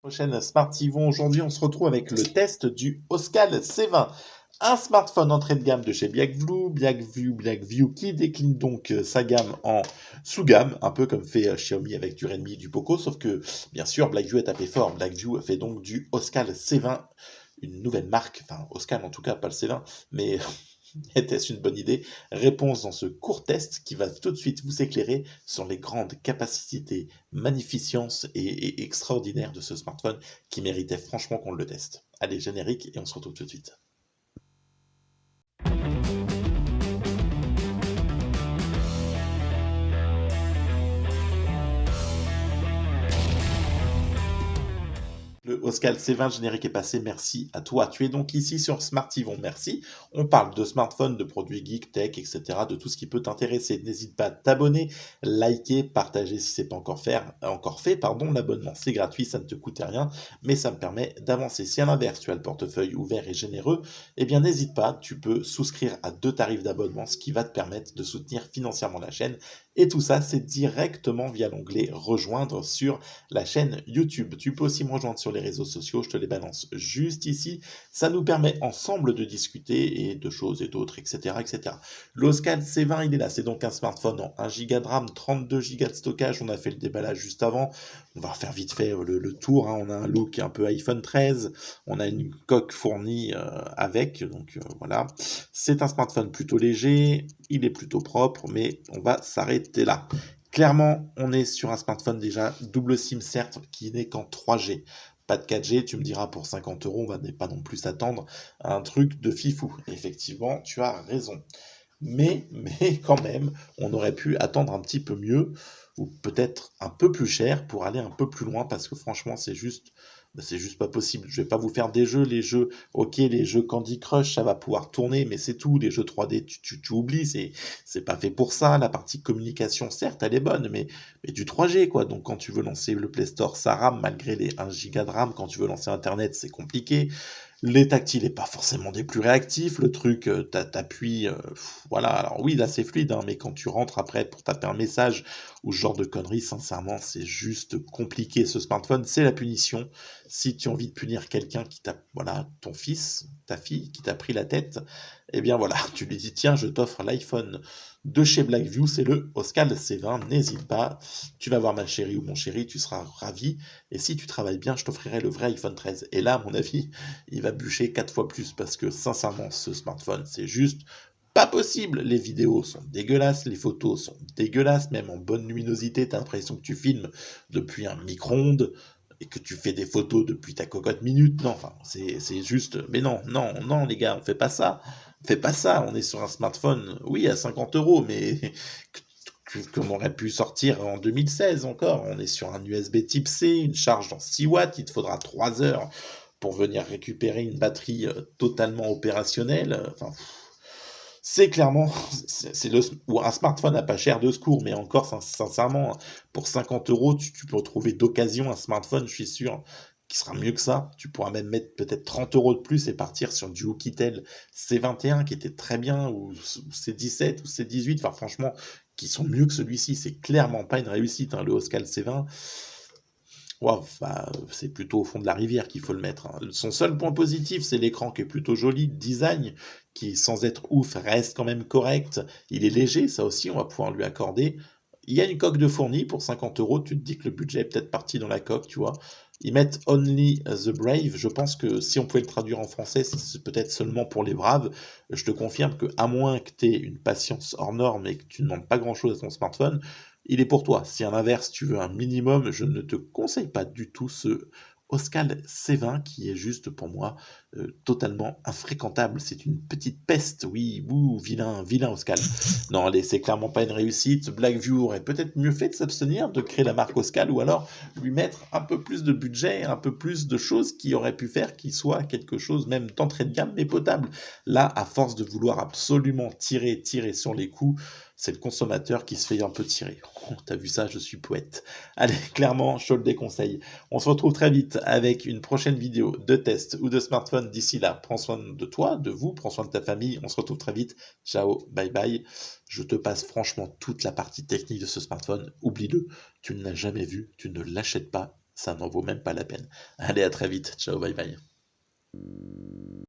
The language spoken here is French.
Prochaine Smart Yvon. Aujourd'hui, on se retrouve avec le test du Oscal C20. Un smartphone entrée de gamme de chez Blackview qui décline donc sa gamme en sous-gamme, un peu comme fait Xiaomi avec du Redmi et du Poco, sauf que bien sûr Blackview est tapé fort. Blackview fait donc du Oscal C20, une nouvelle marque, enfin Oscal en tout cas, pas le C20, mais était-ce une bonne idée? Réponse dans ce court test qui va tout de suite vous éclairer sur les grandes capacités, magnificences et extraordinaires de ce smartphone qui méritait franchement qu'on le teste. Allez, générique et on se retrouve tout de suite. Le Oscal C20 générique est passé, merci à toi. Tu es donc ici sur Smart Yvon, merci. On parle de smartphones, de produits geek, tech, etc., de tout ce qui peut t'intéresser. N'hésite pas à t'abonner, liker, partager si c'est pas encore fait. L'abonnement c'est gratuit, ça ne te coûte rien, mais ça me permet d'avancer. Si à l'inverse tu as le portefeuille ouvert et généreux, eh bien n'hésite pas, tu peux souscrire à 2 tarifs d'abonnement, ce qui va te permettre de soutenir financièrement la chaîne. Et tout ça, c'est directement via l'onglet rejoindre sur la chaîne YouTube. Tu peux aussi me rejoindre sur les réseaux sociaux, je te les balance juste ici. Ça nous permet ensemble de discuter et de choses et d'autres, etc. etc. L'Oscal C20, il est là. C'est donc un smartphone en 1 Go de RAM, 32 Go de stockage. On a fait le déballage juste avant. On va refaire vite fait le tour. On a un look un peu iPhone 13. On a une coque fournie avec. Donc voilà. C'est un smartphone plutôt léger. Il est plutôt propre, mais on va s'arrêter là. Clairement, on est sur un smartphone déjà double SIM certes, qui n'est qu'en 3G. Pas de 4G, tu me diras pour 50 euros, on va pas non plus s'attendre à un truc de fifou. Effectivement, tu as raison. Mais quand même, on aurait pu attendre un petit peu mieux, ou peut-être un peu plus cher pour aller un peu plus loin, parce que franchement, c'est juste pas possible. Je vais pas vous faire des jeux, ok, les jeux Candy Crush, ça va pouvoir tourner, mais c'est tout. Les jeux 3D, tu oublies, c'est pas fait pour ça. La partie communication, certes, elle est bonne, mais du 3G, quoi. Donc, quand tu veux lancer le Play Store, ça rame malgré les 1 Go de RAM. Quand tu veux lancer Internet, c'est compliqué. Les tactiles n'est pas forcément des plus réactifs. Le truc, t'appuies, voilà. Alors oui, là, c'est fluide, hein, mais quand tu rentres après pour taper un message ou ce genre de conneries, sincèrement, c'est juste compliqué. Ce smartphone, c'est la punition. Si tu as envie de punir quelqu'un qui t'a, voilà, ton fils, ta fille, qui t'a pris la tête, eh bien voilà, tu lui dis, tiens, je t'offre l'iPhone de chez Blackview, c'est le Oscal C20, n'hésite pas. Tu vas voir ma chérie ou mon chéri, tu seras ravi. Et si tu travailles bien, je t'offrirai le vrai iPhone 13. Et là, à mon avis, il va bûcher 4 fois plus parce que sincèrement, ce smartphone, c'est juste pas possible. Les vidéos sont dégueulasses, les photos sont dégueulasses, même en bonne luminosité, t'as l'impression que tu filmes depuis un micro-ondes et que tu fais des photos depuis ta cocotte minute. Non, enfin, c'est juste. Mais non, non, non, les gars, on fait pas ça. On fait pas ça. On est sur un smartphone, oui, à 50 euros, mais qu'on aurait pu sortir en 2016 encore. On est sur un USB type C, une charge dans 6 watts, il te faudra 3 heures pour venir récupérer une batterie totalement opérationnelle. Enfin, c'est clairement, ou un smartphone à pas cher de secours, mais encore, sincèrement, pour 50 euros, tu peux trouver d'occasion un smartphone, je suis sûr, qui sera mieux que ça. Tu pourras même mettre peut-être 30 euros de plus et partir sur du Oukitel C21 qui était très bien, ou C17 ou C18, enfin franchement, qui sont mieux que celui-ci. C'est clairement pas une réussite, hein, le Oscal C20. Wow, bah, c'est plutôt au fond de la rivière qu'il faut le mettre, hein. Son seul point positif, c'est l'écran qui est plutôt joli, le design, qui sans être ouf reste quand même correct. Il est léger, ça aussi on va pouvoir lui accorder. Il y a une coque de fourni pour 50 euros, tu te dis que le budget est peut-être parti dans la coque, tu vois. Ils mettent Only the Brave, je pense que si on pouvait le traduire en français, c'est peut-être seulement pour les braves. Je te confirme que à moins que tu aies une patience hors norme et que tu ne demandes pas grand-chose à ton smartphone, il est pour toi. Si à l'inverse, tu veux un minimum, je ne te conseille pas du tout ce Oscal C20 qui est juste pour moi totalement infréquentable. C'est une petite peste, oui, ouh, vilain, vilain Oscal. Non, allez, c'est clairement pas une réussite. Blackview aurait peut-être mieux fait de s'abstenir de créer la marque Oscal ou alors lui mettre un peu plus de budget, un peu plus de choses qui auraient pu faire qu'il soit quelque chose même d'entrée de gamme mais potable. Là, à force de vouloir absolument tirer sur les coups, c'est le consommateur qui se fait un peu tirer. Oh, t'as vu ça, je suis poète. Allez, clairement, je te le déconseille. On se retrouve très vite avec une prochaine vidéo de test ou de smartphone. D'ici là, prends soin de toi, de vous, prends soin de ta famille. On se retrouve très vite. Ciao, bye bye. Je te passe franchement toute la partie technique de ce smartphone. Oublie-le, tu ne l'as jamais vu, tu ne l'achètes pas. ça n'en vaut même pas la peine. Allez, à très vite. Ciao, bye bye.